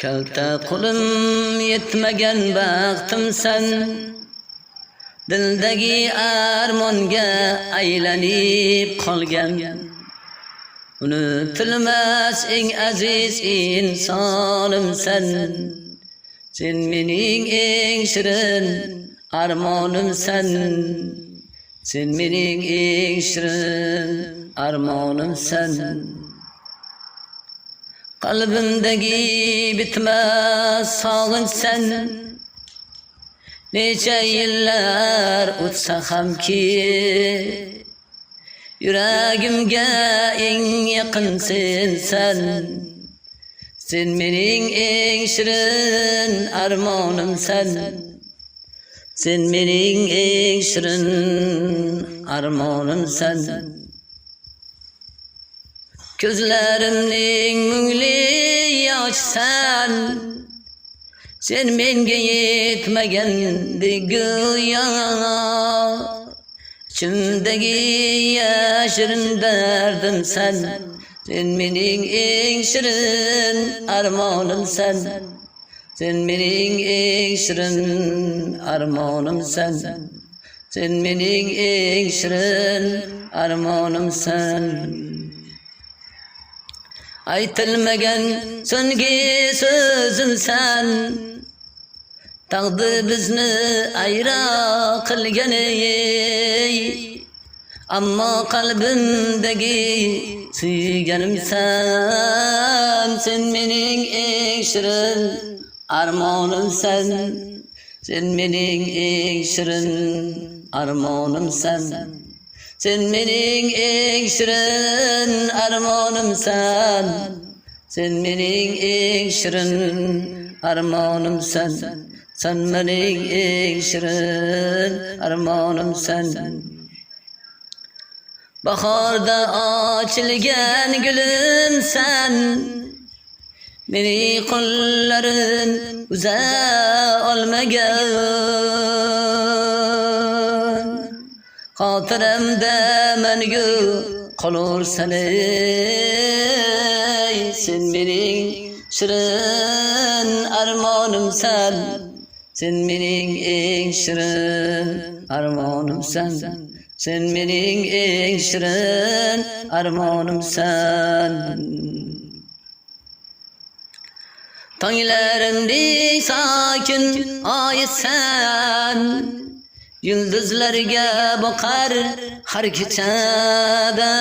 Kalta qo'lim yetmagan baxtim sen, dildagi armonga aylanib qolgan. Unutilmas eng aziz insonim sen, sen mening eng shirin armonim sen, sen mening eng shirin armonim sen. Qalbimdagi bitmas sog'inch sen, necha yillar o'tsa hamki, yuragimga eng yaqinsen sen, sen mening eng shirin armonim sen, sen mening eng shirin armonim sen. Ko'zlarimning mungli yoshsan, sen menga yetmagandek go'yo, ichimdagi yashirin dardim sen, sen mening eng shirin armonim sen, sen mening eng shirin armonim sen, sen mening eng shirin armonim sen. Aytilmagan so'nggi so'zim sen, taqdir bizni ayro qilgan ey, ammo qalbimdagi suyganim sen, sen mening eng shirin armonim sen, sen mening eng shirin armonim sen, sen mening eng shirin armonim sen, sen mening eng shirin armonim sen, sen mening eng shirin armonim sen. Bahorda ochilgan gulim sen, meni qo'llarin uza olmagan, xotiramda mangu qolursan ey, sen mening shirin armonim sen, sen mening eng shirin armonim sen, sen mening eng shirin armonim sen. Tonglarimdek sokin oy sen, yulduzlarga boqar har kechada,